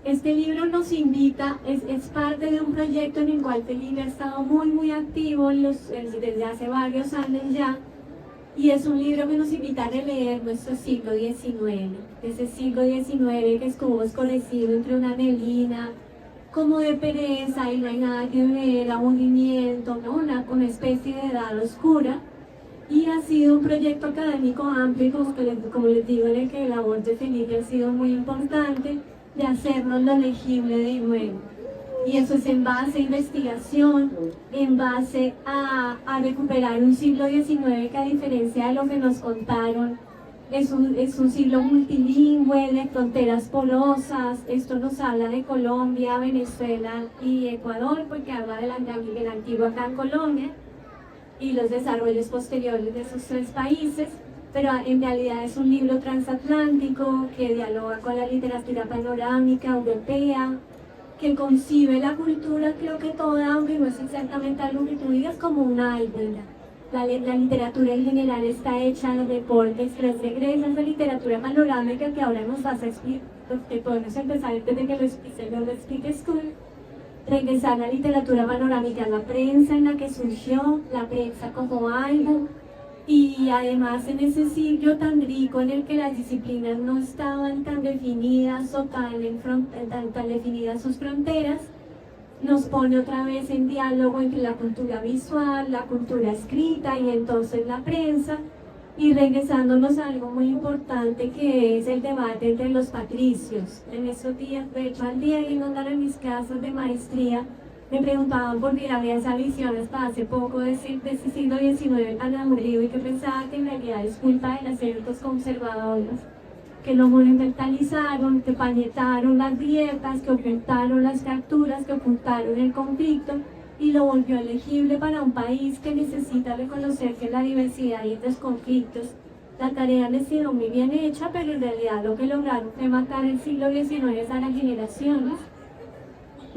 Este libro nos invita, es parte de un proyecto en el cual Felipe ha estado muy activo desde hace varios años ya, y es un libro que nos invita a releer nuestro siglo XIX, ese siglo XIX que estuvo oscurecido entre una neblina, como de pereza y no hay nada que ver, aburrimiento, ¿no? Una especie de edad oscura. Y ha sido un proyecto académico amplio, como les digo, en el que la labor de Felipe ha sido muy importante, de hacernos lo legible de nuevo. Y eso es en base a investigación, en base a recuperar un siglo XIX que, a diferencia de lo que nos contaron, es un siglo multilingüe, de fronteras porosas. Esto nos habla de Colombia, Venezuela y Ecuador, porque habla de la antigua acá en Colombia y los desarrollos posteriores de esos tres países, pero en realidad es un libro transatlántico que dialoga con la literatura panorámica europea, que concibe la cultura, creo que toda, aunque no es exactamente algo que tú digas, como una isla. La literatura en general está hecha de deportes, tres regresas de literatura panorámica que ahora nos vas a explicar, que podemos empezar desde que lo expliques tú. Regresar a la literatura panorámica, la prensa en la que surgió, la prensa como algo, y además en ese siglo tan rico en el que las disciplinas no estaban tan definidas o tan definidas sus fronteras, nos pone otra vez en diálogo entre la cultura visual, la cultura escrita y entonces la prensa, y regresándonos a algo muy importante que es el debate entre los patricios. En esos días, de hecho al día en una de mis clases de maestría, me preguntaban por qué había esa visión hasta hace poco de ese siglo XIX tan aburrido, y que pensaba que en realidad es culpa de las élites conservadoras, que lo monumentalizaron, que pañetaron las grietas, que ocultaron las fracturas, que ocultaron el conflicto, y lo volvió elegible para un país que necesita reconocer que la diversidad y los conflictos, la tarea les quedó muy bien hecha, pero en realidad lo que lograron fue matar el siglo XIX a las generaciones.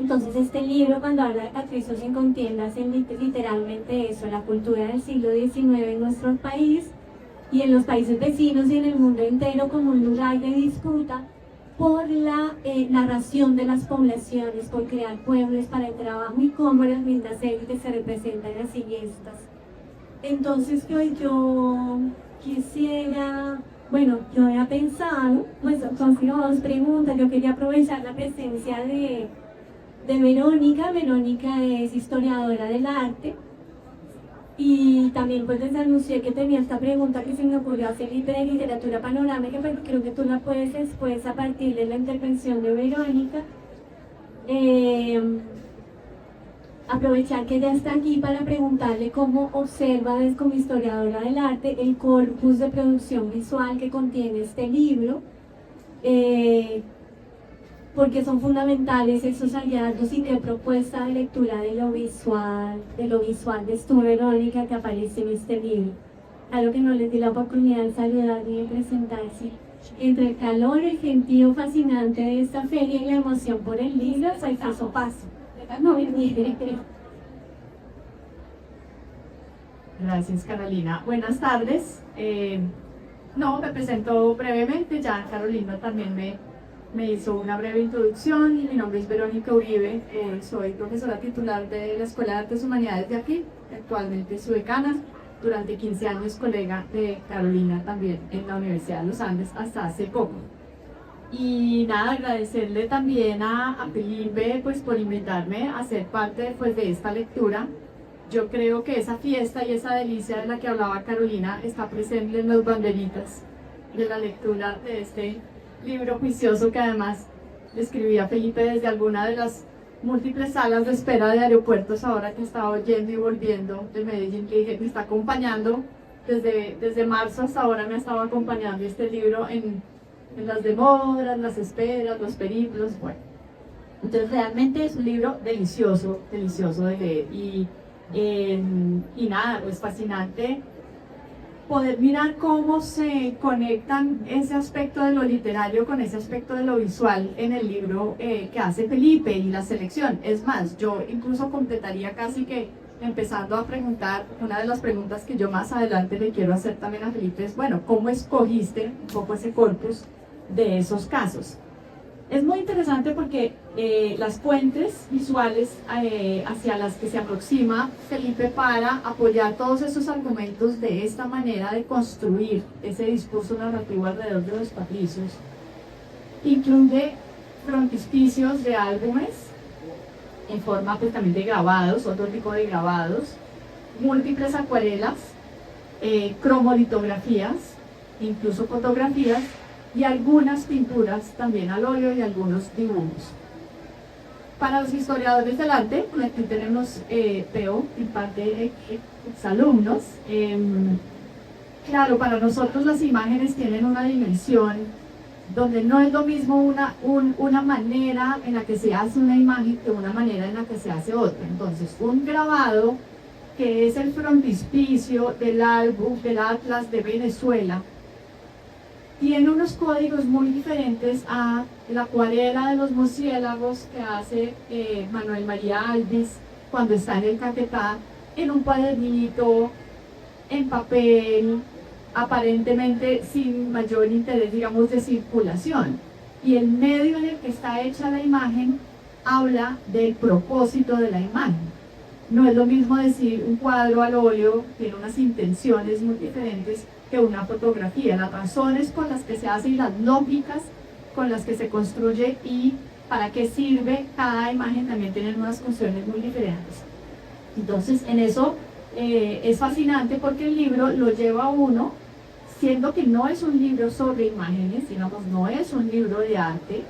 Entonces este libro, cuando habla de Patricios sin contiendas, es literalmente eso, la cultura del siglo XIX en nuestro país y en los países vecinos y en el mundo entero, como un lugar de disputa por la narración de las poblaciones, por crear pueblos para el trabajo y cómo las mismas élites se representan así y estas. Entonces yo quisiera, bueno, yo había pensado, pues son dos preguntas. Yo quería aprovechar la presencia de Verónica. Verónica es historiadora del arte, y también pues les anuncié que tenía esta pregunta que se me ocurrió hacer de literatura panorámica, pero creo que tú la puedes después a partir de la intervención de Verónica. Aprovechar que ella está aquí para preguntarle cómo observa como historiadora del arte el corpus de producción visual que contiene este libro, porque son fundamentales esos hallazgos y qué propuesta de lectura de lo visual de tu, Verónica, que aparece en este libro. Algo que no les di la oportunidad de saludar ni de presentarse. Entre el calor, el gentío fascinante de esta feria y la emoción por el libro, pues paso a paso. No, Gracias, Carolina. Buenas tardes. Me presento brevemente. Ya Carolina también me hizo una breve introducción. Mi nombre es Verónica Uribe, soy profesora titular de la Escuela de Artes y Humanidades de aquí. Actualmente soy decana, durante 15 años colega de Carolina también en la Universidad de los Andes hasta hace poco. Y nada, agradecerle también a Felipe pues, por invitarme a ser parte pues, de esta lectura. Yo creo que esa fiesta y esa delicia de la que hablaba Carolina está presente en las banderitas de la lectura de este libro juicioso, que además escribía Felipe desde alguna de las múltiples salas de espera de aeropuertos ahora que estaba yendo y volviendo de Medellín, que dije, me está acompañando desde marzo hasta ahora, me ha estado acompañando este libro en las demoras, las esperas, los periplos, bueno. Entonces realmente es un libro delicioso de leer y nada, pues fascinante poder mirar cómo se conectan ese aspecto de lo literario con ese aspecto de lo visual en el libro que hace Felipe y la selección. Es más, yo incluso completaría casi que empezando a preguntar, una de las preguntas que yo más adelante le quiero hacer también a Felipe es, bueno, ¿cómo escogiste un poco ese corpus de esos casos. Es muy interesante porque las fuentes visuales hacia las que se aproxima Felipe para apoyar todos esos argumentos de esta manera de construir ese discurso narrativo alrededor de los patricios incluye frontispicios de álbumes en forma pues también de grabados, otro tipo de grabados, múltiples acuarelas, cromolitografías, incluso fotografías y algunas pinturas también al óleo y algunos dibujos. Para los historiadores del arte, aquí tenemos Peo y parte de exalumnos. Claro, para nosotros las imágenes tienen una dimensión donde no es lo mismo una manera en la que se hace una imagen que una manera en la que se hace otra. Entonces, un grabado que es el frontispicio del álbum del Atlas de Venezuela tiene unos códigos muy diferentes a la acuarela de los murciélagos que hace Manuel María Alves cuando está en el Caquetá, en un cuadernito, en papel, aparentemente sin mayor interés, digamos, de circulación. Y el medio en el que está hecha la imagen habla del propósito de la imagen. No es lo mismo decir un cuadro al óleo, tiene unas intenciones muy diferentes que una fotografía, las razones con las que se hace y las lógicas con las que se construye y para qué sirve cada imagen también tienen unas funciones muy diferentes. Entonces en eso es fascinante porque el libro lo lleva a uno, siendo que no es un libro sobre imágenes, digamos, no es un libro de arte,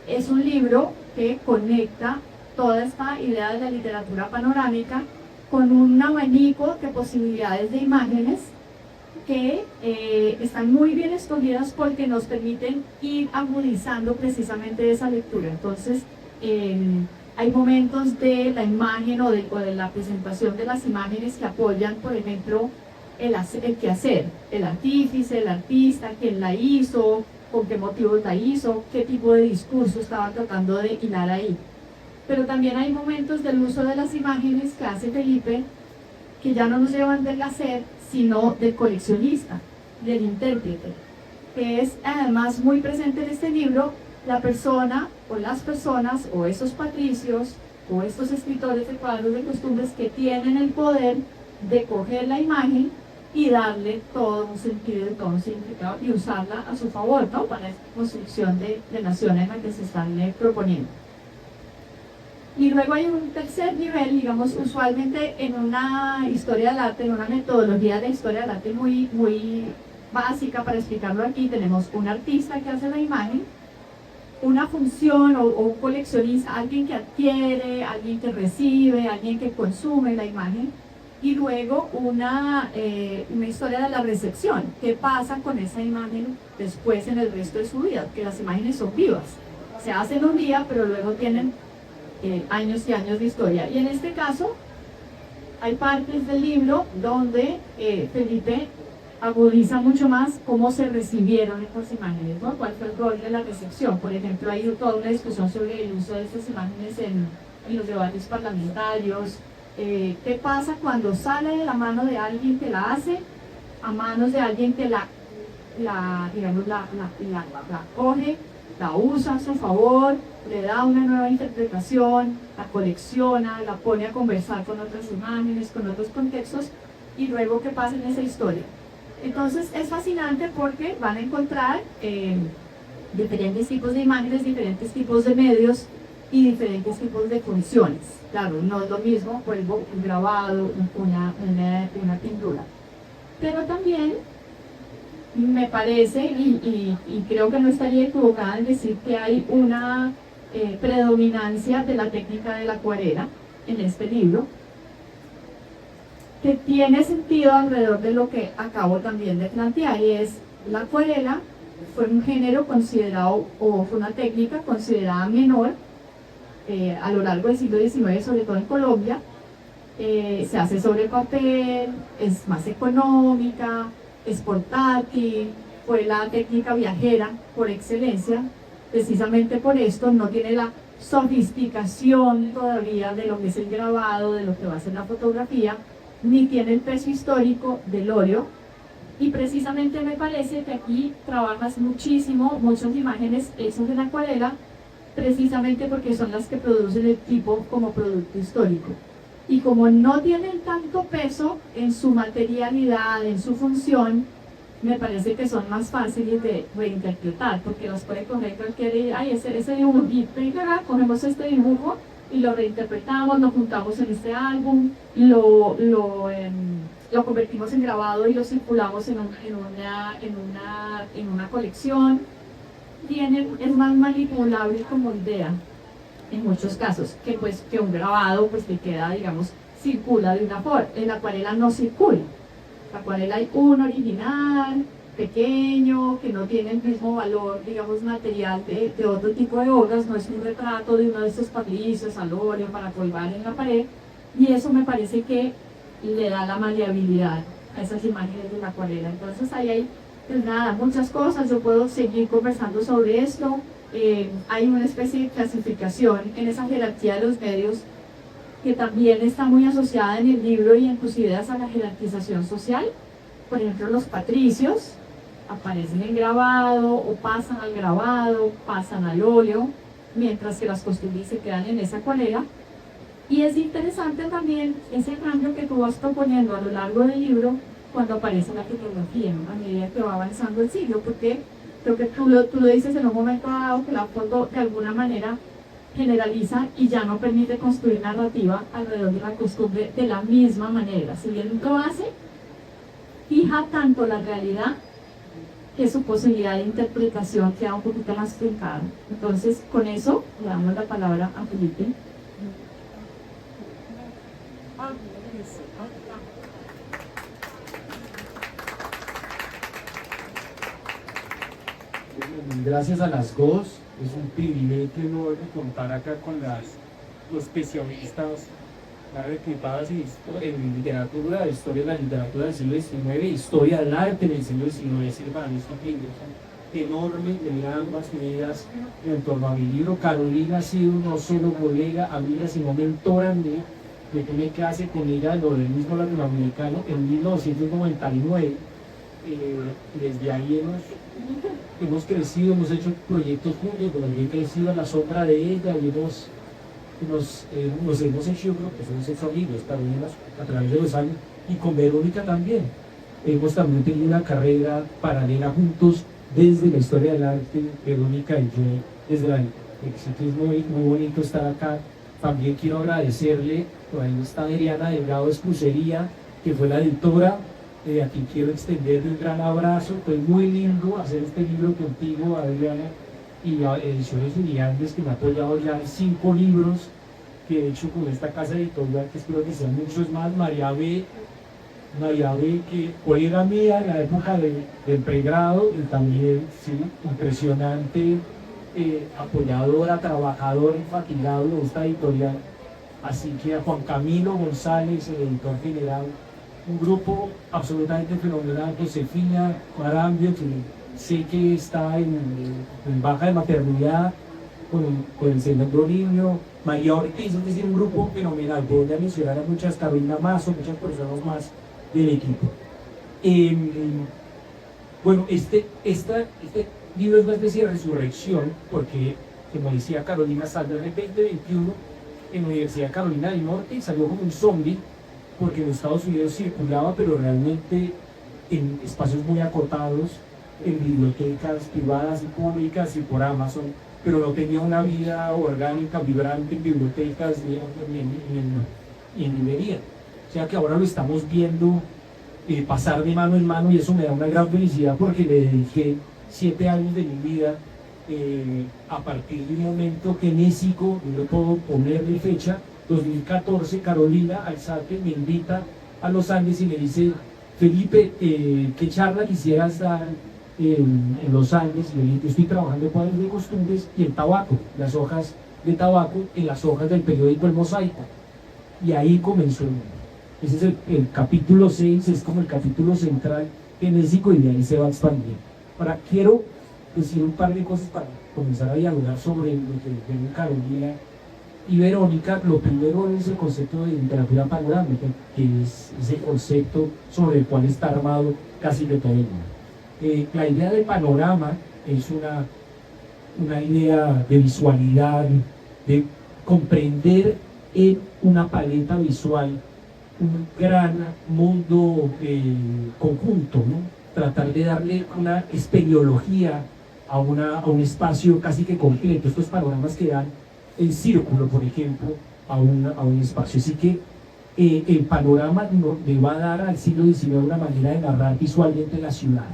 es un libro que conecta toda esta idea de la literatura panorámica con un abanico de posibilidades de imágenes que están muy bien escogidas porque nos permiten ir agudizando precisamente esa lectura. Entonces, hay momentos de la imagen o de la presentación de las imágenes que apoyan, por ejemplo, el quehacer, el artífice, el artista, quién la hizo, con qué motivos la hizo, qué tipo de discurso estaba tratando de hilar ahí. Pero también hay momentos del uso de las imágenes que hace Felipe que ya no nos llevan del hacer, sino del coleccionista, del intérprete, que es además muy presente en este libro, la persona o las personas o esos patricios o estos escritores de cuadros de costumbres que tienen el poder de coger la imagen y darle todo un sentido, todo un significado y usarla a su favor, ¿no? Para esta construcción de nación en la que se están proponiendo. Y luego hay un tercer nivel, digamos, usualmente en una historia del arte, en una metodología de historia del arte muy, muy básica para explicarlo aquí, tenemos un artista que hace la imagen, una función o un coleccionista, alguien que adquiere, alguien que recibe, alguien que consume la imagen, y luego una historia de la recepción, qué pasa con esa imagen después en el resto de su vida, porque las imágenes son vivas, se hacen un día, pero luego tienen años y años de historia. Y en este caso hay partes del libro donde Felipe agudiza mucho más cómo se recibieron estas imágenes, ¿no? Cuál fue el rol de la recepción. Por ejemplo, hay toda una discusión sobre el uso de estas imágenes en los debates parlamentarios. ¿Qué pasa cuando sale de la mano de alguien que la hace a manos de alguien que la coge, la usa a su favor, le da una nueva interpretación, la colecciona, la pone a conversar con otras imágenes, con otros contextos, y luego qué pasa en esa historia? Entonces es fascinante porque van a encontrar diferentes tipos de imágenes, diferentes tipos de medios y diferentes tipos de funciones. Claro, no es lo mismo, vuelvo, un grabado, una pintura. Pero también me parece, y creo que no estaría equivocada en decir que hay una predominancia de la técnica de la acuarela en este libro, que tiene sentido alrededor de lo que acabo también de plantear, y es la acuarela fue un género considerado, o fue una técnica considerada menor a lo largo del siglo XIX, sobre todo en Colombia. Se hace sobre papel, es más económica, es portátil, fue la técnica viajera por excelencia. Precisamente por esto no tiene la sofisticación todavía de lo que es el grabado, de lo que va a ser la fotografía, ni tiene el peso histórico del óleo, Y precisamente me parece que aquí trabajas muchísimo, muchas imágenes hechas en acuarela, precisamente porque son las que producen el tipo como producto histórico. Y como no tienen tanto peso en su materialidad, en su función, me parece que son más fáciles de reinterpretar, porque los puede coger cualquiera y, ay, ese dibujito, y acá cogemos este dibujo y lo reinterpretamos, lo juntamos en este álbum, lo convertimos en grabado y lo circulamos en una colección. Es más manipulable como idea en muchos casos que un grabado pues que queda, digamos, circula de una forma. En la acuarela no circula. En la acuarela hay un original pequeño que no tiene el mismo valor, digamos, material de otro tipo de obras, no es un retrato de uno de estos patricios al óleo para colgar en la pared, y eso me parece que le da la maleabilidad a esas imágenes de la acuarela. Entonces ahí hay, pues nada, muchas cosas, yo puedo seguir conversando sobre esto. Hay una especie de clasificación en esa jerarquía de los medios que también está muy asociada en el libro y en tus ideas a la jerarquización social. Por ejemplo, los patricios aparecen en grabado o pasan al grabado, pasan al óleo, mientras que las costumbres se quedan en esa acuarela. Y es interesante también ese cambio que tú vas proponiendo a lo largo del libro cuando aparece la fotografía, ¿no? A medida que va avanzando el siglo, porque creo que tú lo dices en un momento dado, que la foto de alguna manera generaliza y ya no permite construir narrativa alrededor de la costumbre de la misma manera. Si bien lo hace, fija tanto la realidad que su posibilidad de interpretación queda un poquito más truncada. Entonces, con eso, le damos la palabra a Felipe. Gracias a las dos, es un privilegio enorme contar acá con los especialistas equipadas en literatura, historia de la literatura del siglo XIX, historia del arte del siglo XIX. Para mí es un privilegio enorme tener ambas medidas en torno a mi libro. Carolina ha sido no solo colega, amiga, sino mentora mía. Yo tomé clase con ella en lo del mismo latinoamericano en 1999. Desde ahí hemos crecido, hemos hecho proyectos juntos, pero he crecido a la sombra de ella y nos hemos hecho, yo creo que hemos hecho amigos también a través de los años, y con Verónica también. Hemos también tenido una carrera paralela juntos desde la historia del arte, Verónica y yo, desde la éxito. Es muy bonito estar acá. También quiero agradecerle, por ahí está Adriana Delgado Escusería, que fue la editora, a quien quiero extenderle un gran abrazo. Fue muy lindo hacer este libro contigo, Adriana, y a Ediciones Unidades, que me ha apoyado ya en 5 libros que he hecho con esta casa editorial, que espero que sean muchos más. María B, que colega mía en la época del pregrado, y también, sí, impresionante, apoyadora, trabajadora, infatigable de esta editorial. Así que a Juan Camilo González, el editor general, un grupo absolutamente fenomenal. Josefina Marambio, que sé que está en baja de maternidad con el segundo niño. María Ortiz, es decir, un grupo fenomenal. Podría mencionar a muchas, Carolina Mazo, muchas personas más del equipo. Bueno, este libro es una especie de resurrección, porque, como decía Carolina, salió en el 2021 en la Universidad Carolina del Norte y salió como un zombie, porque en Estados Unidos circulaba, pero realmente en espacios muy acotados, en bibliotecas privadas y públicas y por Amazon, pero no tenía una vida orgánica, vibrante en bibliotecas ni en librería. O sea que ahora lo estamos viendo pasar de mano en mano, y eso me da una gran felicidad, porque le dediqué 7 años de mi vida a partir de un momento genésico, no puedo ponerle fecha. 2014, Carolina Alzate me invita a Los Andes y me dice: Felipe, ¿qué charla quisieras dar en Los Andes? Y le dije: estoy trabajando en cuadros de costumbres y en tabaco, las hojas de tabaco en las hojas del periódico El Mosaico. Y ahí comenzó. Ese es el capítulo 6, es como el capítulo central genésico, y de ahí se va a expandir. Ahora quiero decir un par de cosas para comenzar a dialogar sobre lo que dijo Carolina Y Verónica, lo primero es el concepto de literatura panorámica, que es ese concepto sobre el cual está armado casi de todo el mundo. La idea de panorama es una idea de visualidad, de comprender en una paleta visual un gran mundo conjunto, ¿no? Tratar de darle una espeleología a un espacio casi que completo. Estos panoramas que dan en círculo, por ejemplo, a un espacio. Así que el panorama le va a dar al siglo XIX una manera de narrar visualmente la ciudad.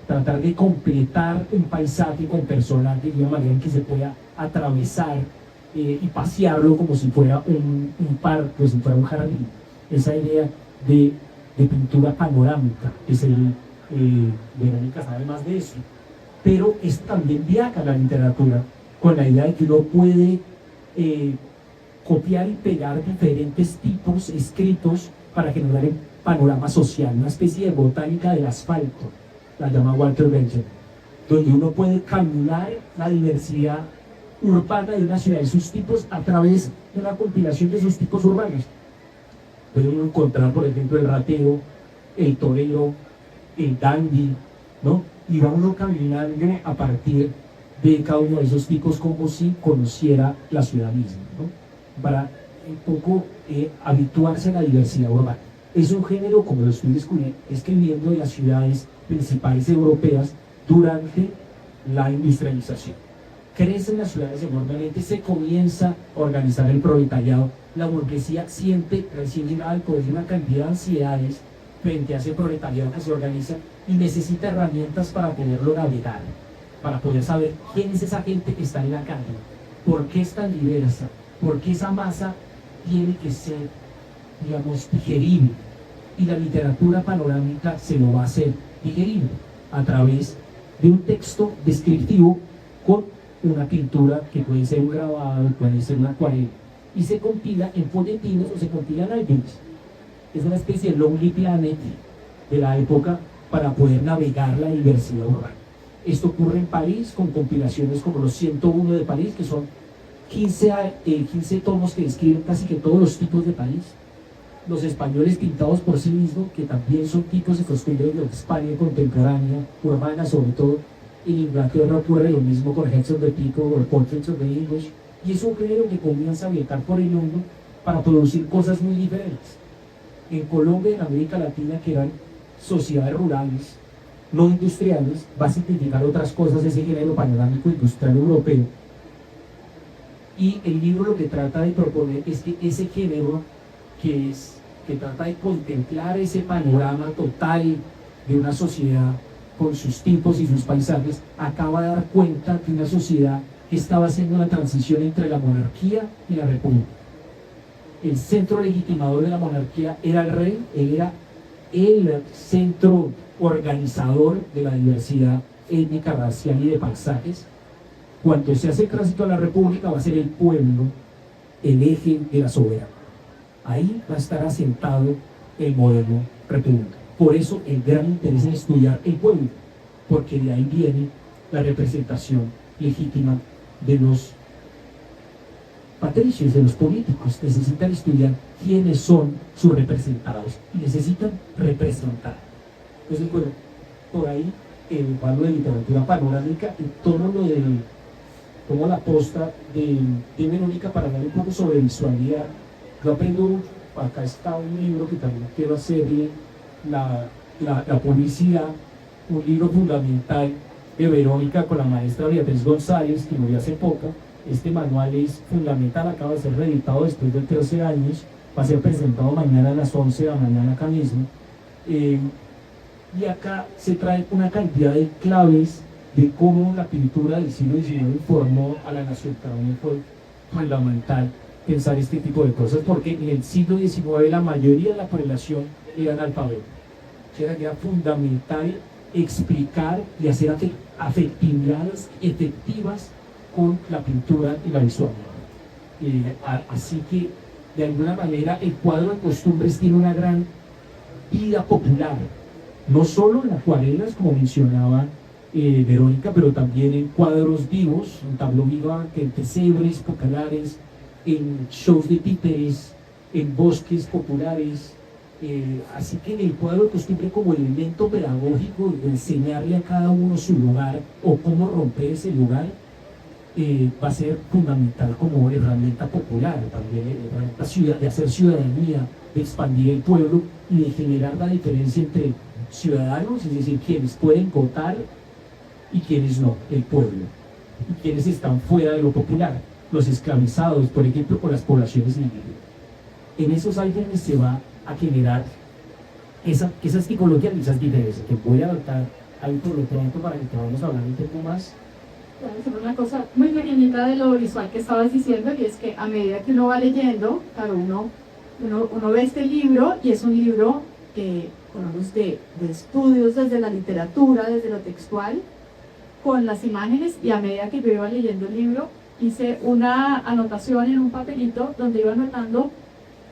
Tratar de completar un paisaje con personajes de una manera en que se pueda atravesar y pasearlo como si fuera un parque, como si fuera un jardín. Esa idea de pintura panorámica, Verónica sabe más de eso. Pero es también viaja la literatura con la idea de que uno puede copiar y pegar diferentes tipos escritos para generar un panorama social, una especie de botánica del asfalto, la llama Walter Benjamin, donde uno puede caminar la diversidad urbana de una ciudad y sus tipos a través de una compilación de sus tipos urbanos. Puede uno encontrar, por ejemplo, el ratero, el torero, el dandy, ¿no? Y va uno caminando a partir de cada uno de esos tipos como si conociera la ciudad misma, ¿no? Para un poco habituarse a la diversidad urbana. Es un género, como lo estoy escribiendo, de las ciudades principales europeas durante la industrialización. Crecen las ciudades enormemente, se comienza a organizar el proletariado, la burguesía siente recién llegada al poder una cantidad de ansiedades frente a ese proletariado que se organiza y necesita herramientas para poderlo navegar, para poder saber quién es esa gente que está en la calle, por qué es tan diversa, por qué esa masa tiene que ser, digamos, digerible. Y la literatura panorámica se lo va a hacer digerible a través de un texto descriptivo con una pintura que puede ser un grabado, puede ser una acuarela, y se compila en folletines o se compila en álbumes. Es una especie de Lonely Planet de la época para poder navegar la diversidad urbana. Esto ocurre en París con compilaciones como los 101 de París, que son 15 tomos que describen casi que todos los tipos de París. Los españoles pintados por sí mismos, que también son tipos de construidos de España contemporánea, urbana sobre todo. En Inglaterra ocurre lo mismo con Heads of the People o Portraits of the English, y es un género que comienza a viajar por el mundo para producir cosas muy diferentes. En Colombia y en América Latina, que eran sociedades rurales, no industriales, va a simplificar otras cosas ese género panorámico industrial europeo. Y el libro lo que trata de proponer es que ese género que trata de contemplar ese panorama total de una sociedad con sus tipos y sus paisajes, acaba de dar cuenta de una sociedad que estaba haciendo una transición entre la monarquía y la república. El centro legitimador de la monarquía era el rey, él era el centro organizador de la diversidad étnica, racial y de paisajes. Cuando se hace el tránsito a la república, va a ser el pueblo el eje de la soberanía. Ahí va a estar asentado el modelo república. Por eso el gran interés en estudiar el pueblo, porque de ahí viene la representación legítima de los patricios, de los políticos. Necesitan estudiar quiénes son sus representados y necesitan representar. Entonces, bueno, por ahí el palo de literatura panorámica y todo lo de como la posta de Verónica para hablar un poco sobre visualidad. Yo aprendo mucho. Acá está un libro que también quiero hacerle la publicidad, un libro fundamental de Verónica con la maestra Beatriz González, que murió hace poco. Este manual es fundamental, acaba de ser reeditado después de 13 años, va a ser presentado mañana a las 11 de la mañana acá mismo. Y acá se trae una cantidad de claves de cómo la pintura del siglo XIX informó a la nación. Para mí fue fundamental pensar este tipo de cosas, porque en el siglo XIX la mayoría de la población era analfabeta. Era fundamental explicar y hacer afectividades efectivas con la pintura y la visualidad. Así que, de alguna manera, el cuadro de costumbres tiene una gran vida popular, no solo en acuarelas, como mencionaba Verónica, pero también en cuadros vivos, en tableau vivant, en pesebres populares, en shows de títeres, en bosques populares. Así que en el cuadro de costumbre, como elemento pedagógico de enseñarle a cada uno su lugar o cómo romper ese lugar, va a ser fundamental como herramienta popular, también herramienta de hacer ciudadanía, de expandir el pueblo y de generar la diferencia entre ciudadanos, es decir, quienes pueden votar y quienes no, el pueblo, y quienes están fuera de lo popular, los esclavizados, por ejemplo, con las poblaciones indígenas. En esos años se va a generar esas tipologías y esas diferencias, que voy a adaptar ahí por lo pronto para que podamos hablar un poco más. Solo una cosa muy pequeñita de lo visual que estabas diciendo, y es que a medida que uno va leyendo, claro, uno ve este libro y es un libro de estudios desde la literatura, desde lo textual, con las imágenes, y a medida que yo iba leyendo el libro, hice una anotación en un papelito donde iba anotando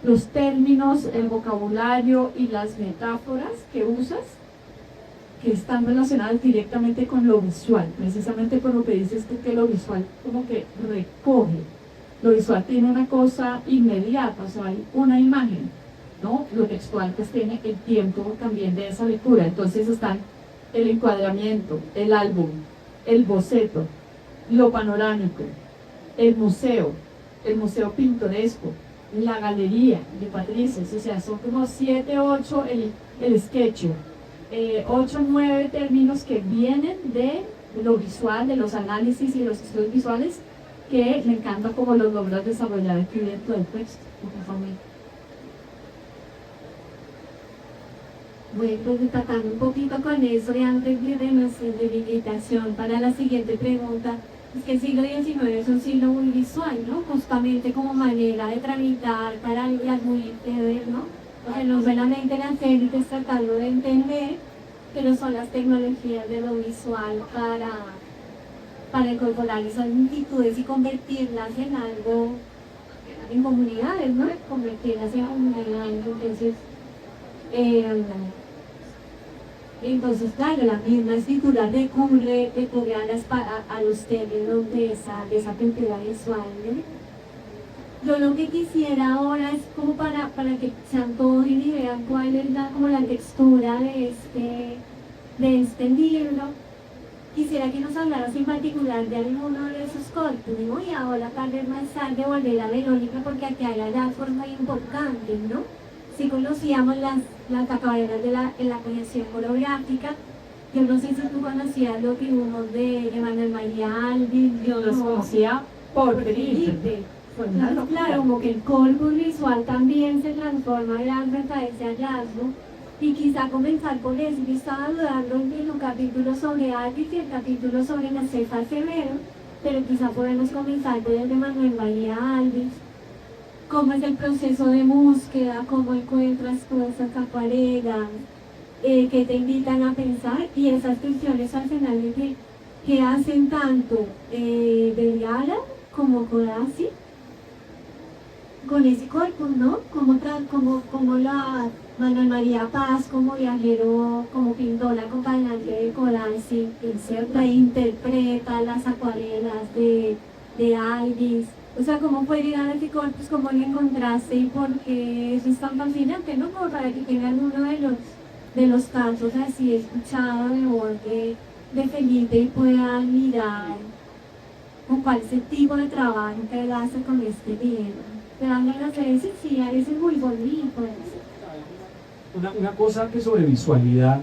los términos, el vocabulario y las metáforas que usas, que están relacionadas directamente con lo visual, precisamente por lo que dices tú, que lo visual como que recoge. Lo visual tiene una cosa inmediata, o sea, hay una imagen, ¿no? Lo textual pues tiene el tiempo también de esa lectura. Entonces están el encuadramiento, el álbum, el boceto, lo panorámico, el museo pintoresco, la galería de Patricios, o sea, son como 7, 8 el sketch, 8 o 9 términos que vienen de lo visual, de los análisis y los estudios visuales, que me encanta como los logras desarrollar aquí dentro del texto. Bueno, pues tratando un poquito con eso, y antes de nuestra invitación para la siguiente pregunta, es que el siglo XIX es un siglo muy visual, ¿no? Justamente como manera de tramitar para las muy ver, ¿no? O sea, no solamente las élites tratando de entender, pero son las tecnologías de lo visual para incorporar esas multitudes y convertirlas en algo, en comunidades, ¿no? Convertirlas en comunidades. Entonces, claro, la misma escritura recurre a los términos de esa pintura visual, ¿no? Yo lo que quisiera ahora es como para que se antojen y vean cuál es como la textura de este libro. Quisiera que nos hablaras en particular de alguno de esos cortos, ¿no? Y ahora tal vez más tarde volver a Verónica, porque aquí hay hallazgos muy importantes, ¿no? Sí conocíamos las acabaderas de la colección coreográfica. Yo no sé si tú conocías los dibujos de Emanuel María Alvis. Yo los conocía por Felipe. Claro, como que el corpus visual también se transforma gracias a ese hallazgo. Y quizá comenzar por eso. Yo estaba dudando en un capítulo sobre Alvis y el capítulo sobre la cefa Severo, pero quizá podemos comenzar por el de Emanuel María Alvis. Cómo es el proceso de búsqueda, cómo encuentras todas esas acuarelas, que te invitan a pensar, y esas tensiones al final que hacen tanto Beliala como Codazzi con ese corpus, ¿no? Como la Manuel María Paz como viajero, como pintor acompañante de Codazzi, que interpreta las acuarelas de Alvis. O sea, cómo fue llegar a ese corpus, cómo lo encontraste y por qué eso es tan fascinante, ¿no? Como para que tengan uno de los casos así escuchado de voz de Felipe y puedan mirar con cuál es el tipo de trabajo que él hace con este libro. Pero a veces sí, a veces muy bonito. Una cosa que sobre visualidad,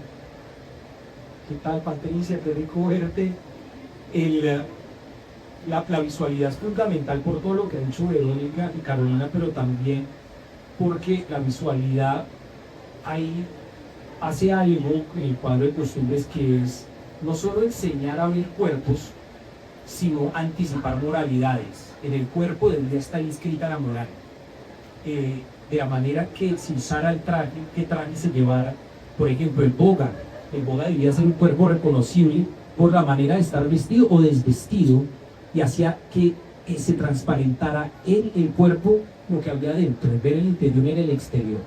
¿qué tal, Patricia? Qué rico verte. La visualidad es fundamental por todo lo que han dicho Verónica y Carolina, pero también porque la visualidad hace algo en el cuadro de costumbres, que es no solo enseñar a ver cuerpos, sino anticipar moralidades. En el cuerpo debería estar inscrita la moral, de la manera que se usara el traje, qué traje se llevara. Por ejemplo, el boga debía ser un cuerpo reconocible por la manera de estar vestido o desvestido, y hacía que se transparentara en el cuerpo lo que había dentro, ver el interior en el exterior.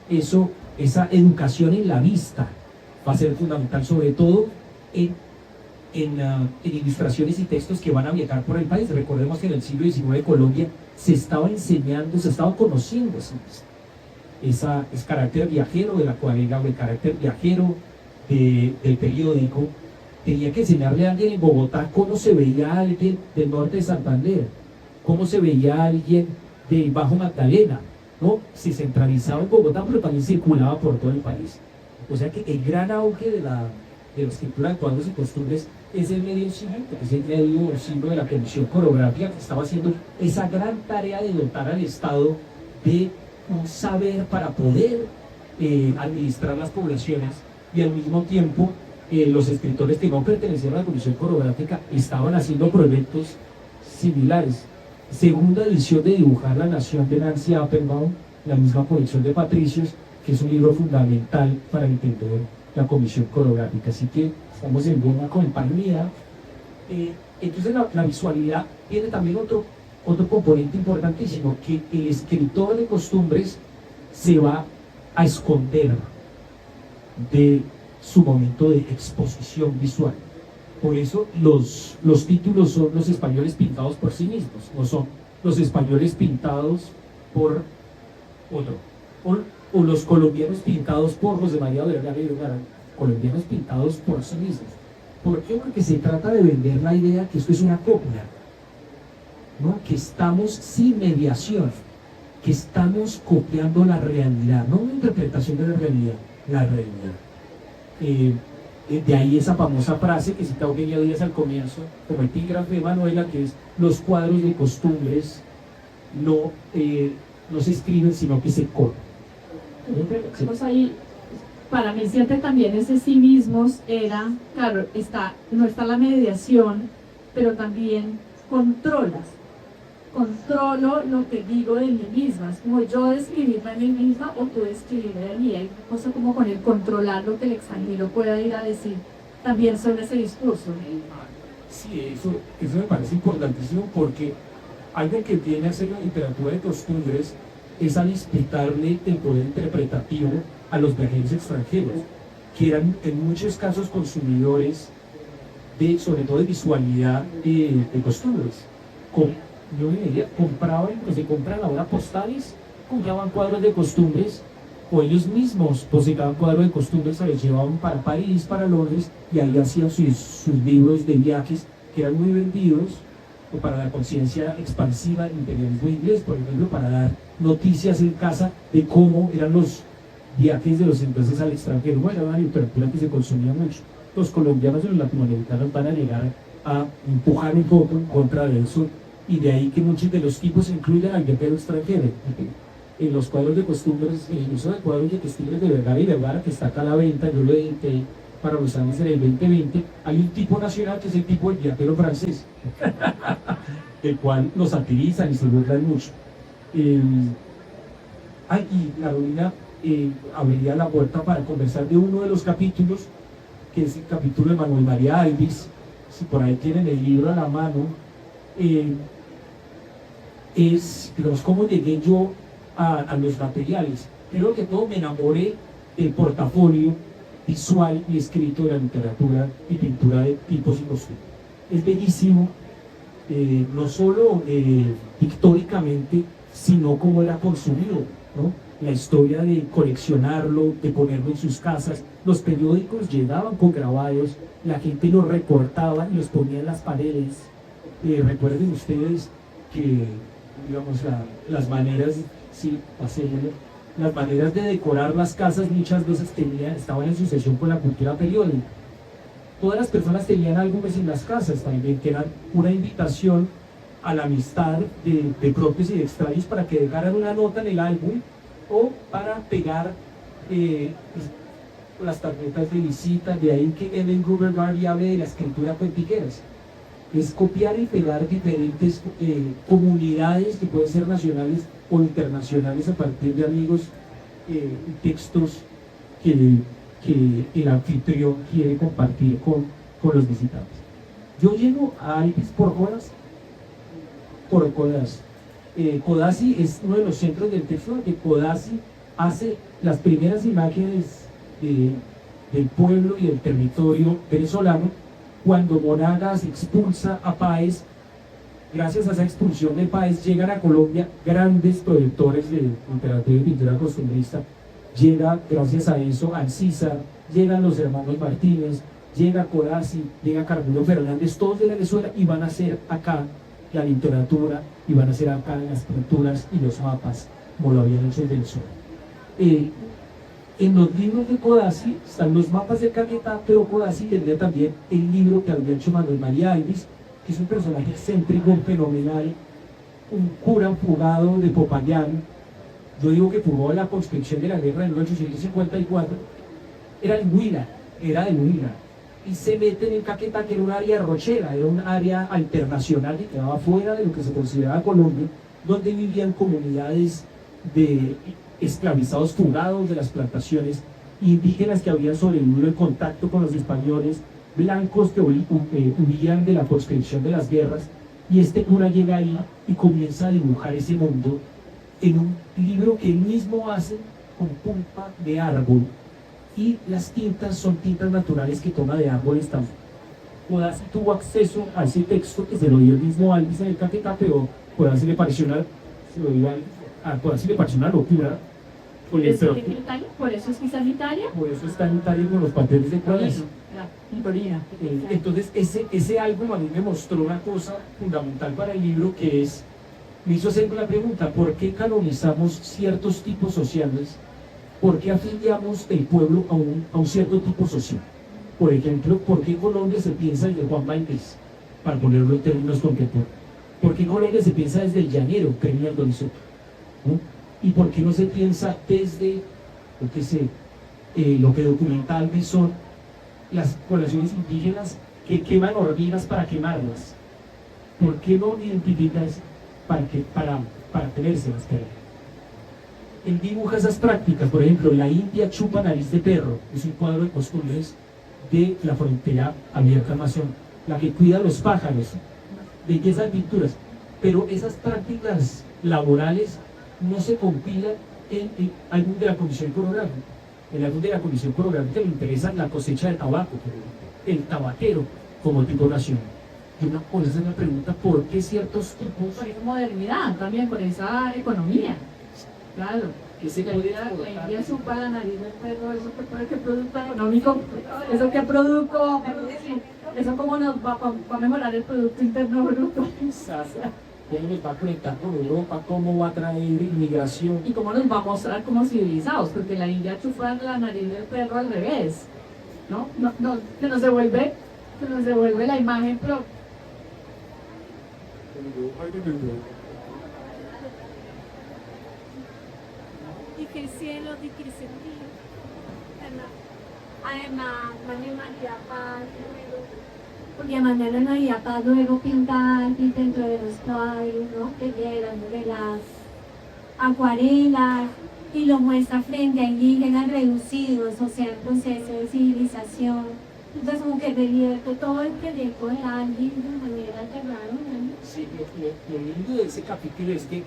Esa educación en la vista va a ser fundamental, sobre todo en en ilustraciones y textos que van a viajar por el país. Recordemos que en el siglo XIX Colombia se estaba enseñando, se estaba conociendo ese carácter viajero de la acuarela, o el carácter viajero del periódico. Tenía que enseñarle a alguien en Bogotá cómo se veía a alguien del norte de Santander, cómo se veía a alguien del Bajo Magdalena, ¿no? Se centralizaba en Bogotá, pero también circulaba por todo el país. O sea que el gran auge de la escritura de cuadros y costumbres es el medio siguiente, es el medio siglo de la Comisión Coreográfica, que estaba haciendo esa gran tarea de dotar al Estado de un saber para poder administrar las poblaciones, y al mismo tiempo los escritores que no pertenecían a la Comisión Coreográfica estaban haciendo proyectos similares. Segunda edición de Dibujar la Nación de Nancy Applebaum, la misma colección de Patricios, que es un libro fundamental para entender la Comisión Coreográfica. Así que estamos en buena compañía. Entonces la visualidad tiene también otro componente importantísimo, que el escritor de costumbres se va a esconder de su momento de exposición visual. Por eso los títulos son los españoles pintados por sí mismos, no son los españoles pintados por otro, o los colombianos pintados por José María Vergara y Vergara, colombianos pintados por sí mismos. ¿Por qué? Porque se trata de vender la idea que esto es una copia, ¿no? Que estamos sin mediación, que estamos copiando la realidad, no una interpretación de la realidad, la realidad. De ahí esa famosa frase que cita Eugenio Díaz al comienzo, como epígrafe de Manuela, que es: los cuadros de costumbres no se escriben, sino que se copian. Pues ahí, para mí siempre también ese sí mismos era, claro, no está la mediación, pero también controlo lo que digo de mí misma, es como yo describirme a mí misma o tú describirme de mí. Hay una cosa como con el controlar lo que el extranjero pueda ir a decir también sobre ese discurso. Sí, eso me parece importantísimo, porque algo que viene a ser la literatura de costumbres es a disputarle el poder interpretativo a los viajeros extranjeros, que eran en muchos casos consumidores sobre todo de visualidad de costumbres. Yo diría, se compran ahora postales, compraban cuadros de costumbres, o ellos mismos poseían cuadros de costumbres, se los llevaban para París, para Londres, y ahí hacían sus libros de viajes, que eran muy vendidos, o para la conciencia expansiva del imperialismo inglés, por ejemplo, para dar noticias en casa de cómo eran los viajes de los entonces al extranjero. Bueno, era una literatura que se consumía mucho. Los colombianos y los latinoamericanos van a llegar a empujar un poco en contra de eso, y de ahí que muchos de los tipos incluyan al viajero extranjero. En los cuadros de costumbres, el uso de cuadros de costumbres de Vergara y Vergara, que está acá a la venta, yo lo edité para los años en el 2020, hay un tipo nacional que es el tipo del viajero francés, el cual lo satirizan y se burlan mucho. Y Carolina abriría la puerta para conversar de uno de los capítulos, que es el capítulo de Manuel María Alvis. Si por ahí tienen el libro a la mano, es, digamos, cómo llegué yo a los materiales. Creo que todo me enamoré del portafolio visual y escrito de la literatura y pintura de tipos y costumbres. Es bellísimo, no solo pictóricamente, sino cómo era consumido, ¿no? La historia de coleccionarlo, de ponerlo en sus casas. Los periódicos llegaban con grabados, la gente los recortaba y los ponía en las paredes. Recuerden ustedes que, digamos, las maneras, sí, las maneras de decorar las casas muchas veces estaban en sucesión con la cultura periódica. Todas las personas tenían álbumes en las casas también, que eran una invitación a la amistad de propios y de extraños, para que dejaran una nota en el álbum, o para pegar las tarjetas de visita. De ahí que Ellen Gruber Garvey hable de la escritura cuentiqueras. Es copiar y pegar diferentes comunidades, que pueden ser nacionales o internacionales, a partir de amigos y textos que el anfitrión quiere compartir con los visitantes. Yo llego a Alvis por Codazzi. Codazzi es uno de los centros del texto, que Codazzi hace las primeras imágenes del pueblo y del territorio venezolano, Cuando Monagas expulsa a Páez, gracias a esa expulsión de Páez llegan a Colombia grandes productores de literatura y pintura costumbrista. Llega, gracias a eso, Alcísar, llegan los hermanos Martínez, llega Codazzi, llega Carmelo Fernández, todos de Venezuela, y van a hacer acá la literatura, y van a hacer acá las pinturas y los mapas, como lo habían hecho en Venezuela. En los libros de Codazzi están los mapas de Caquetá, pero Codazzi tendría también el libro que había hecho Manuel María Alvis, que es un personaje excéntrico, fenomenal, un cura fugado de Popayán. Yo digo que fugó a la conscripción de la guerra de 1854, era de Huila, y se meten en Caquetá, que era un área rochera, era un área alternacional que quedaba fuera de lo que se consideraba Colombia, donde vivían comunidades de esclavizados fugados de las plantaciones, indígenas que habían sobrevivido el contacto con los españoles, blancos que huían de la conscripción de las guerras, y este cura llega ahí y comienza a dibujar ese mundo en un libro que él mismo hace con pulpa de árbol, y las tintas son tintas naturales que toma de árboles también. Codazzi tuvo acceso a ese texto que se lo dio el mismo Alvis en el Caquetá, pero Codazzi le pareció una locura. ¿Por eso es que está en Italia? Por eso está en Italia con los papeles de Codazzi. Entonces ese álbum a mí me mostró una cosa fundamental para el libro, que es, me hizo hacer la pregunta: ¿por qué canonizamos ciertos tipos sociales? ¿Por qué afiliamos el pueblo a un cierto tipo social? Por ejemplo, ¿por qué Colombia se piensa desde Juan Valdés, para ponerlo en términos contemporáneos? ¿Por qué Colombia se piensa desde el llanero, Premio Aldonizotto? ¿No? ¿Y por qué no se piensa desde, lo que documentalmente son las poblaciones indígenas que queman hormigas para quemarlas? ¿Por qué no identificas para tenérselas? Él dibuja esas prácticas. Por ejemplo, la India chupa nariz de perro, es un cuadro de costumbres de la frontera abierta amazónica. La que cuida a los pájaros, de esas pinturas. Pero esas prácticas laborales no se compilan en el álbum de la Comisión Coreográfica. En el álbum de la Comisión Coreográfica le interesa la cosecha de tabaco, el tabaquero como tipo nacional. Y una cosa es la pregunta: ¿por qué ciertos tipos? Por esa modernidad también, por esa economía. Claro, la India supa la nariz del perro, eso que producto económico, eso que produjo, eso cómo nos va a mejorar el Producto Interno Bruto. ¿Cómo nos va a conectar con Europa? ¿Cómo va a traer inmigración? Y cómo nos va a mostrar como civilizados, porque la India chupa la nariz del perro al revés, ¿no? Que nos devuelve la imagen, pero Y que el cielo di que se ríe. Además, María Paz, porque mañana María Paz luego pinta dentro de los cuadros, ¿no? Que llegan de las acuarelas y lo muestra frente a indígenas reducidos, o sea, el proceso de civilización. Entonces, como que revierte todo el proyecto de alguien de manera aterradora, ¿no? Sí, lo lindo de ese capítulo es que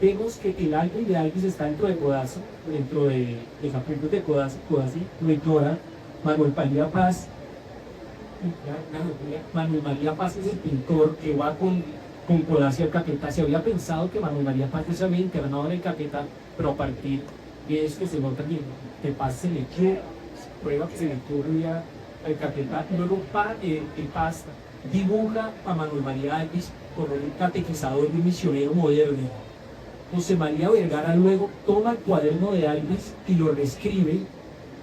vemos que el álbum de Alvis está dentro de Codazzi, dentro de los apuntes de Codazzi lo ignora. Manuel María Paz es el pintor que va con Codazzi al Caquetá. Se había pensado que Manuel María Paz se había internado en el Caquetá, pero a partir de esto se nota que Paz se le prueba que se le ocurría al Caquetá. Y luego Paz dibuja a Manuel María Alvis como un catequizador y un misionero moderno. José María Vergara luego toma el cuaderno de Alvis y lo reescribe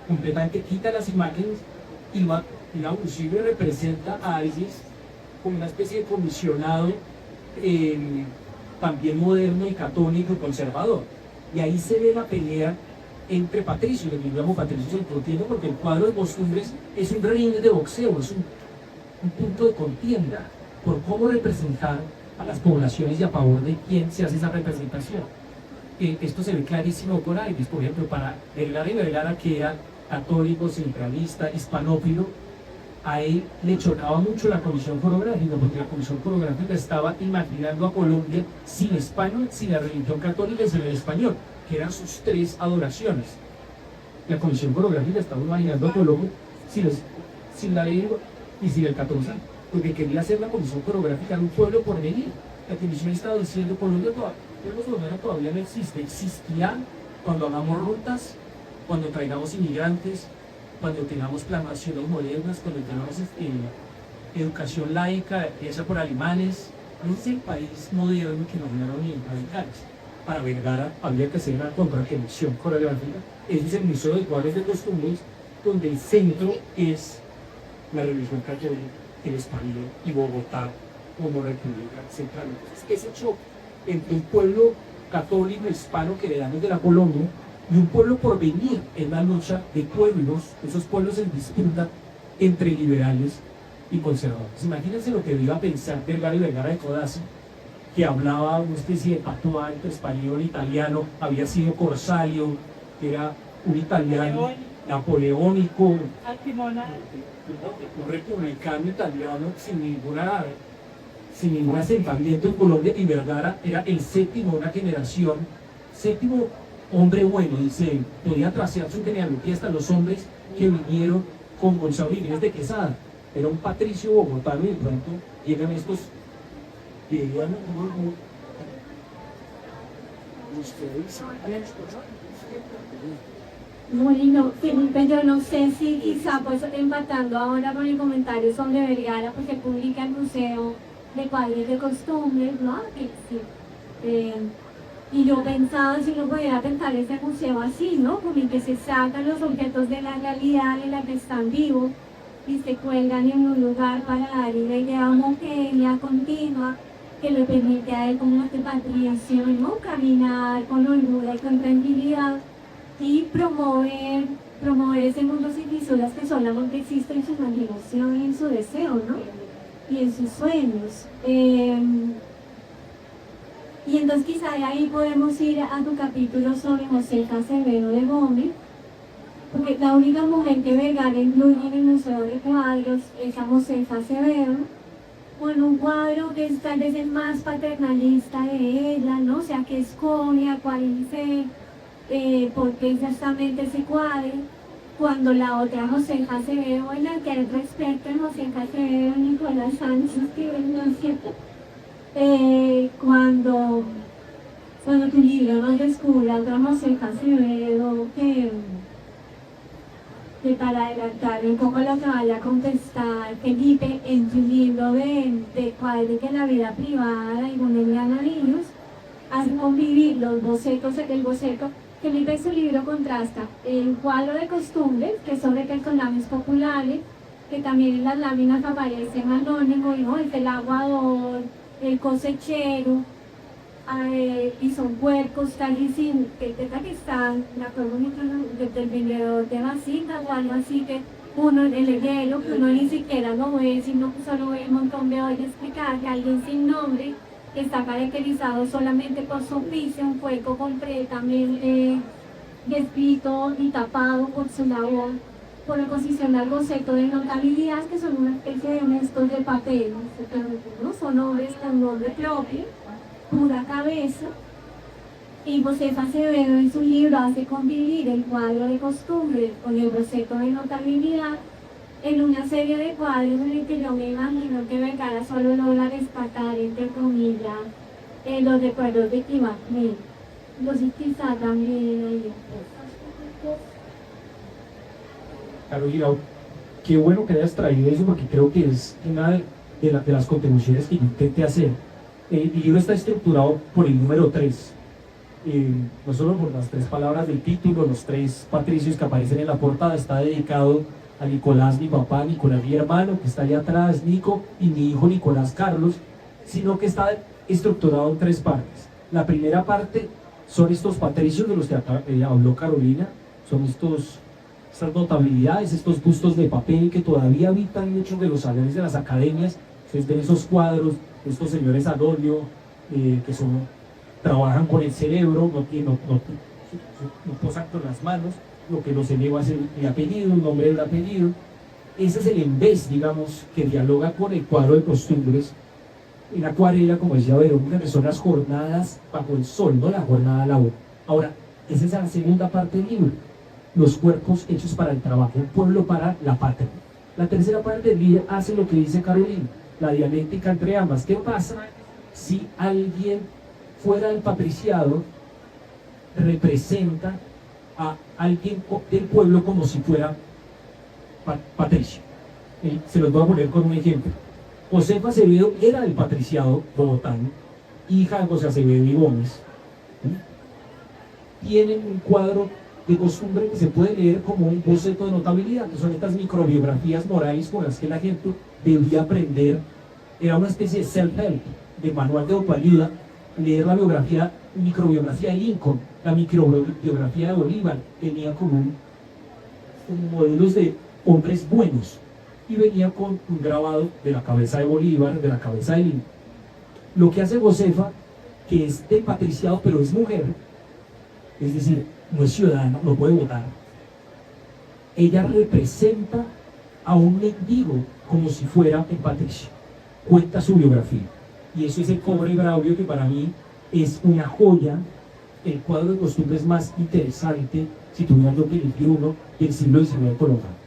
completamente, quita las imágenes y inclusive representa a Alvis como una especie de comisionado también moderno y católico y conservador. Y ahí se ve la pelea entre patricios. El mismo Patricio se entiende porque el cuadro de costumbres es un ring de boxeo, es un punto de contienda por cómo representar a las poblaciones y a favor de quién se hace esa representación. Esto se ve clarísimo por Alvis, por ejemplo, para Vergara y Vergara, que era católico, centralista, hispanófilo. A él le chocaba mucho la Comisión Coreográfica, porque la Comisión Coreográfica estaba imaginando a Colombia sin España, sin la religión católica y sin el español, que eran sus tres adoraciones. La Comisión Coreográfica estaba imaginando a Colombia sin la ley y sin el 14, porque quería hacer la comisión coreográfica en un pueblo por venir. La comisión estaba diciendo, Colombia todavía no existe, existirá cuando hagamos rutas, cuando traigamos inmigrantes, cuando tengamos planaciones modernas, cuando tengamos educación laica hecha por alemanes. No es el país moderno que nos dieron radicales. Para Vergara había que hacer una contraconexión coreográfica. Ese es el Museo de Cuadros de Costumbres, donde el centro es la religión católica, el español y Bogotá como república central. Entonces, ese choque entre un pueblo católico hispano que heredamos de la Colombia y un pueblo por venir en la lucha de pueblos, esos pueblos en disputa entre liberales y conservadores. Imagínense lo que iba a pensar Vergara y Vergara de Codazzi, que hablaba una especie de patuá entre español e italiano, había sido Corsalio, que era un italiano napoleónico, un republicano italiano sin ningún asentamiento en Colombia, y Vergara era el séptimo de una generación, séptimo hombre bueno, dice, podía trasear su genealogía hasta los hombres que vinieron con Gonzalo Iglesias de Quesada. Era un patricio bogotano y de pronto llegan estos que dirían, Bueno, Felipe, yo no sé si quizá pues empatando ahora con el comentario sobre Vergara, porque publica el Museo de Cuadros de Costumbres, ¿no? Que sí. Y yo pensaba si no pudiera pensar ese museo así, ¿no? Como en que se sacan los objetos de la realidad en la que están vivos y se cuelgan en un lugar para dar una idea homogénea, continua, que le permite a él como una repatriación, ¿no? Caminar con holgura y con tranquilidad y promover ese mundo sin fisuras que solamente existe en su imaginación y en su deseo, ¿no? Y en sus sueños. Y entonces quizá de ahí podemos ir a tu capítulo sobre Josefa Acevedo de Gómez, porque la única mujer que Vergara incluye en el Museo de Cuadros es a Josefa Acevedo, con un cuadro que es tal vez el más paternalista de ella, ¿no? O sea, que escoge cuál dice, por qué exactamente ese cuadro, cuando la otra Josefa Acevedo, bueno, que era otro experto en Josefa Acevedo, Nicolás Sánchez, que no es cierto, cuando tu libro nos descubre a otra Josefa Acevedo, que para adelantar un poco lo que vaya a contestar Felipe, en tu libro de cuadros de la vida privada de Guneliana Niños, hace convivir los bocetos, el boceto. Felipe en su libro contrasta el cuadro de costumbres, que es sobre calcolames populares, que también en las láminas aparece anónimo, ¿no? Es el aguador, el cosechero, y son puercos tal y sin que están, me acuerdo del vendedor de vasitas o algo así, que uno en el hielo, que uno ni siquiera lo ve, sino que solo ve un montón de hoy explicar que alguien sin nombre que está caracterizado solamente por su oficio, un puerco completamente descrito y tapado por su labor, por oposición al boceto de notabilidad, que son una especie de honestos de papel, ¿no? Son hombres con nombre propio, pura cabeza, y Josefa Acevedo en su libro hace convivir el cuadro de costumbre con el boceto de notabilidad en una serie de cuadros en el que yo me imagino que Vergara solo logra rescatar, entre comillas, los recuerdos de Tibaquí. Entonces quizá también Carolina, qué bueno que hayas traído eso, porque creo que es una de las contribuciones que yo intenté hacer. El libro está estructurado por el número 3, no solo por las 3 palabras del título, los 3 patricios que aparecen en la portada. Está dedicado a Nicolás, mi papá, Nicolás, mi hermano, que está allá atrás, Nico, y mi hijo Nicolás Carlos, sino que está estructurado en 3 partes. La primera parte son estos patricios de los que habló Carolina, son estas notabilidades, estos bustos de papel que todavía habitan muchos de los salones de las academias. Ustedes ven esos cuadros, estos señores al óleo, que trabajan con el cerebro, no posan con las manos, lo que los eleva es el apellido, el nombre del apellido. Ese es el embés, digamos, que dialoga con el cuadro de costumbres. En acuarela, como decía Verónica, que son las jornadas bajo el sol, no la jornada laboral. Ahora, esa es la segunda parte del libro, los cuerpos hechos para el trabajo, un pueblo para la patria. La tercera parte del libro hace lo que dice Carolina, la dialéctica entre ambas. ¿Qué pasa si alguien fuera del patriciado representa a alguien del pueblo como si fuera patricio? Se los voy a poner con un ejemplo. Josefa Acevedo era del patriciado bogotano, hija de José Acevedo y Gómez. Tienen un cuadro de costumbre que se puede leer como un boceto de notabilidad, que son estas microbiografías morales con las que la gente debía aprender. Era una especie de self-help, de manual de autoayuda, leer la microbiografía de Lincoln, la microbiografía de Bolívar, tenía como modelos de hombres buenos, y venía con un grabado de la cabeza de Bolívar, de la cabeza de Lincoln. Lo que hace Josefa, que es del patriciado pero es mujer, es decir, no es ciudadana, no puede votar, ella representa a un mendigo como si fuera el patricio, cuenta su biografía, y eso es el Cobre Braulio, que para mí es una joya, el cuadro de costumbres más interesante, si tuvieran que elegir uno, del siglo XIX colombiano.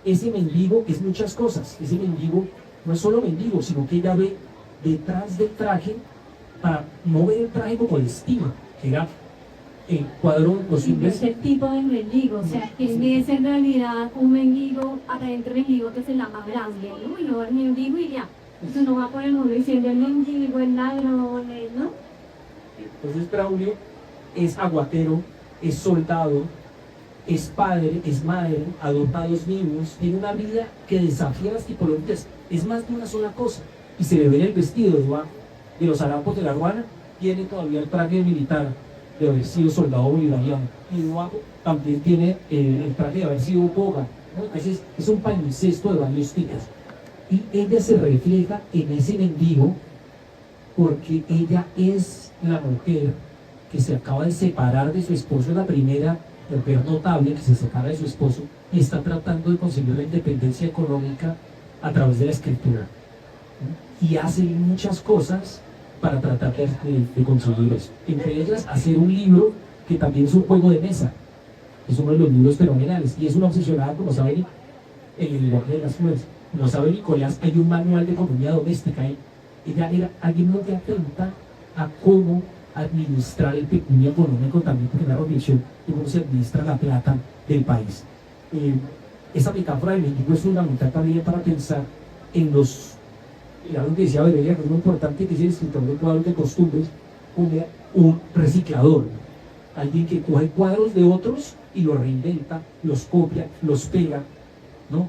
Ese mendigo es muchas cosas, ese mendigo no es solo mendigo, sino que ella ve detrás del traje, para no ver el traje como de estima, que era el cuadro de costumbres. Es el tipo de mendigo, o sea, ¿quién es en realidad un mendigo, adentro mendigo que se llama Braulio, ¿no? Y no el mendigo y ya. Entonces no va por el mundo diciendo el mendigo, el ladrón, ¿no? Entonces Braulio es aguatero, es soldado, es padre, es madre, adopta 2 niños, tiene una vida que desafía las tipologías, es más de una sola cosa, y se le ve en el vestido de los harapos de la Ruana, tiene todavía el traje militar de haber sido soldado bolivariano, y debajo también tiene el traje de haber sido boga, ¿no? Entonces es un palincesto de varios tipos, y ella se refleja en ese mendigo porque ella es la mujer que se acaba de separar de su esposo, la primera mujer notable que se separa de su esposo y está tratando de conseguir la independencia económica a través de la escritura, ¿no? Y hace muchas cosas para tratar de conseguir eso, entre ellas hacer un libro que también es un juego de mesa, es uno de los libros fenomenales, y es una obsesionada, como saben, en el lenguaje de las flores. Como sabe Nicolás, hay un manual de economía doméstica, ella era alguien muy atenta a cómo administrar el pecunio económico también, porque la reflexión de cómo se administra la plata del país. Esa metáfora del mendigo es fundamental también para pensar en algo que decía Berelia, que es muy importante, que es el escritor de cuadros de costumbres, un reciclador, alguien que coge cuadros de otros y los reinventa, los copia, los pega, ¿no?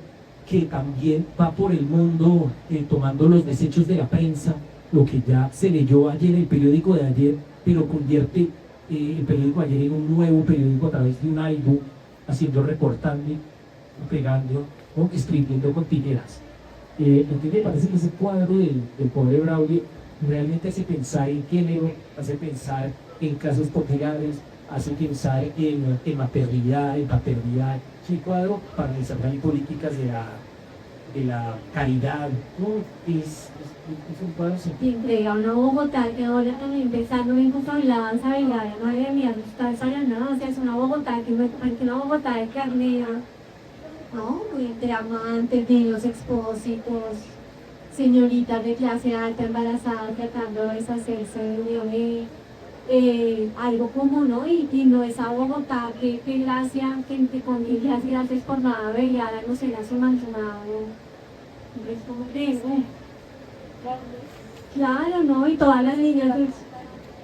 Que también va por el mundo tomando los desechos de la prensa, lo que ya se leyó ayer en el periódico de ayer, pero convierte el periódico de ayer en un nuevo periódico a través de un iBook, haciendo reportando, pegando, ¿no? Escribiendo con tijeras. Entonces me parece que ese cuadro del pobre Braulio realmente hace pensar en género, hace pensar en casos populares, hace pensar en maternidad, en paternidad. Es un cuadro para desarrollar políticas de la caridad, ¿no? Es un cuadro así. Y entrega una Bogotá que ahora también pensando bien controlada, ¿sabes? La madre mía, no está desayunando, o sea, es una Bogotá que me parece una Bogotá de carnera, ¿no? Entre amantes, niños expósitos, señoritas de clase alta embarazadas tratando de deshacerse de uniones. Algo común, ¿no? Y no esa Bogotá que gracia, que entre comillas, gracias por nada, veía, no sé, la su manchonado, es como tengo. Claro, ¿no? Y todas las niñas, pues,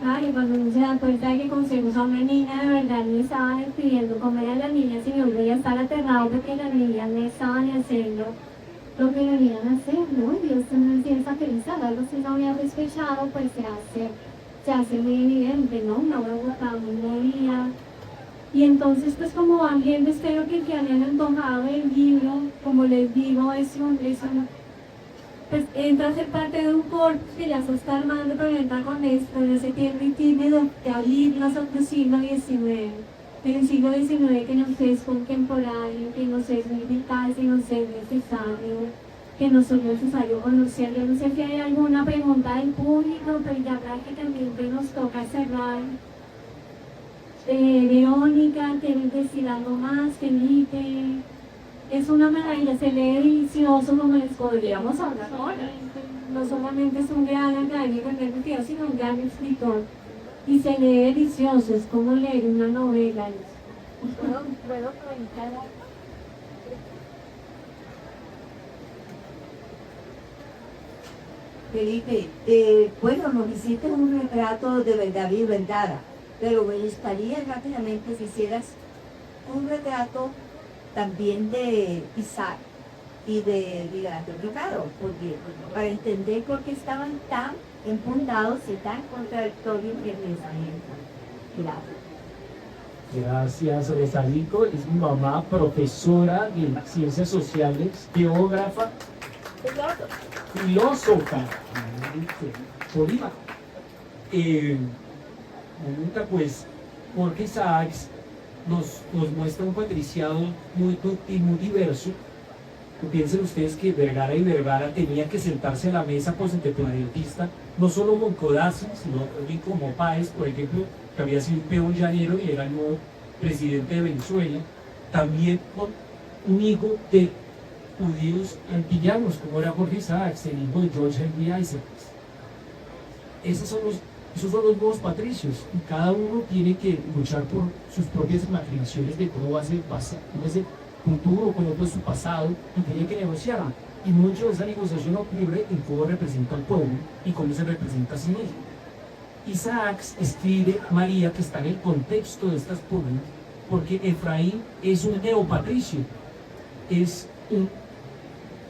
ay, cuando uno se da cuenta de que conseguimos a una niña, de verdad, me estaban escribiendo comer a las niñas y me volvía a estar aterrado porque las niñas me estaban haciendo lo que debían hacer, ¿no? Y Dios no es esa felicidad, algo que no había despechado, pues se hace muy evidente, ¿no? Una Bogotá muy movida. Y entonces, pues como van viendo espero que hayan antojado el libro, como les digo, pues entra a ser parte de un corte que ya se está armando, pero entra con esto, de ese tiempo y tímido de abrir los otros siglo XIX, del siglo XIX que nos es contemporáneo, que nos es muy vital, que nos es necesario, que no es necesario conocer. Yo no sé si hay alguna pregunta del público, pero ya prácticamente nos toca cerrar. Verónica, ¿quieres decir algo más? Felipe, Es una maravilla, se lee delicioso como les podríamos hablar ahora. No solamente es un gran académico en el sentido, sino un gran escritor. Y se lee delicioso, es como leer una novela. ¿Puedo comentar? Felipe, bueno, nos hiciste un retrato de David Vendara, pero me gustaría rápidamente si hicieras un retrato también de Isaac y de Leonardo Caro, porque para entender por qué estaban tan empundados y tan contradictorios en el pensamiento. Gracias. Gracias, Rosalito. Es mi mamá, profesora de Ciencias Sociales, geógrafa, filósofa, polímata. Nunca pues, Jorge Isaacs nos muestra un patriciado muy diverso. Piensen ustedes que Vergara y Vergara tenía que sentarse a la mesa postindependentista, no solo con Codazzi, sino también como Páez, por ejemplo, que había sido un peón llanero y era el nuevo presidente de Venezuela, también con un hijo de judíos antillanos, como era Jorge Isaacs, el hijo de George Henry Isaacs. Esos son los nuevos patricios, y cada uno tiene que luchar por sus propias imaginaciones de cómo va a ser ese futuro, cómo fue su pasado, y tiene que negociar. Y mucho de esa negociación ocurre en cómo representa al pueblo y cómo se representa a sí mismo. Isaacs escribe María, que está en el contexto de estas pugnas, porque Efraín es un neopatricio, es un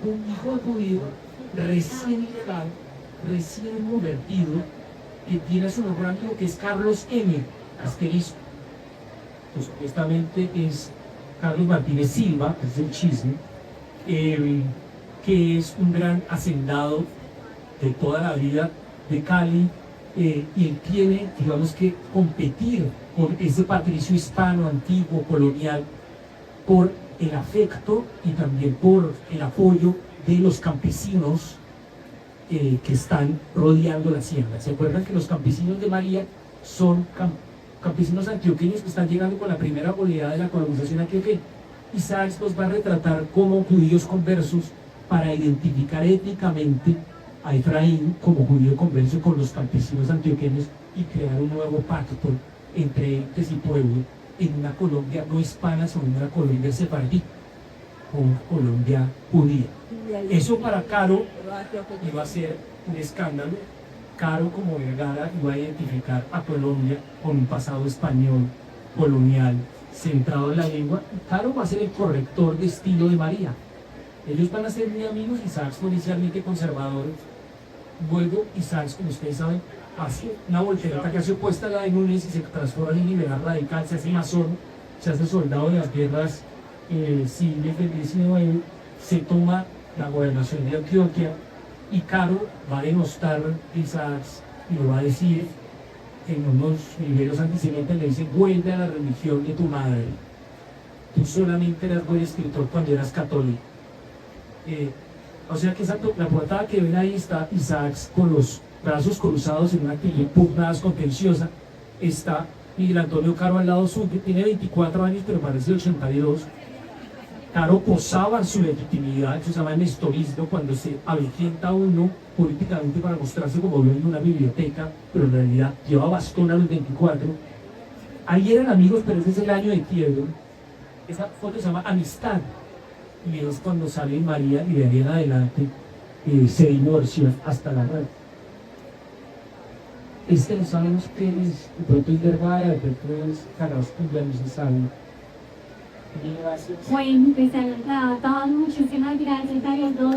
hijo judío recién llegado, recién convertido, que tiene a su mejor amigo que es Carlos M. asterisco. Pues supuestamente es Carlos Martínez Silva, que es el chisme, que es un gran hacendado de toda la vida de Cali, y él tiene, digamos que, competir con ese patricio hispano, antiguo, colonial, por el afecto y también por el apoyo de los campesinos que están rodeando la hacienda. ¿Se acuerdan que los campesinos de María son campesinos antioqueños que están llegando con la primera oleada de la colonización antioqueña? Isaacs los va a retratar como judíos conversos para identificar étnicamente a Efraín como judío converso con los campesinos antioqueños y crear un nuevo pacto entre entes y pueblo en una Colombia no hispana, sino en una Colombia sefaradí, una Colombia judía. Eso para Caro iba a ser un escándalo. Caro, como Vergara, iba a identificar a Colombia con un pasado español, colonial, centrado en la lengua. Caro va a ser el corrector de estilo de María. Ellos van a ser muy amigos. Isaacs fue inicialmente conservador. Luego Isaacs, como ustedes saben, hace una voltereta que hace opuesta a la de Núñez y se transforma en liberal radical, se hace masón, se hace soldado de las guerras civiles del 19, se toma la gobernación de Antioquia, y Caro va a denostar a Isaacs y lo va a decir en unos libros antisemitas, le dice: vuelve a la religión de tu madre, tú solamente eras buen escritor cuando eras católico. O sea que la portada que ven ahí está Isaacs con los brazos cruzados en una actitud impugnadas contenciosa. Está Miguel Antonio Caro al lado suyo, tiene 24 años pero parece 82. Caro posaba en su legitimidad, eso se llama nestorismo, cuando se avejenta uno políticamente para mostrarse como dueño de una biblioteca, pero en realidad lleva bastón a los 24. Ahí eran amigos, pero ese es el año de quiebre. Esa foto se llama Amistad, y es cuando sale María, y de ahí en adelante se divorcian hasta la muerte. No sabemos qué es, de pronto es Vergara, de pronto es Carrasco, ya no se sabe. Gracias. Bueno, pues a todos muchísimas gracias a los dos.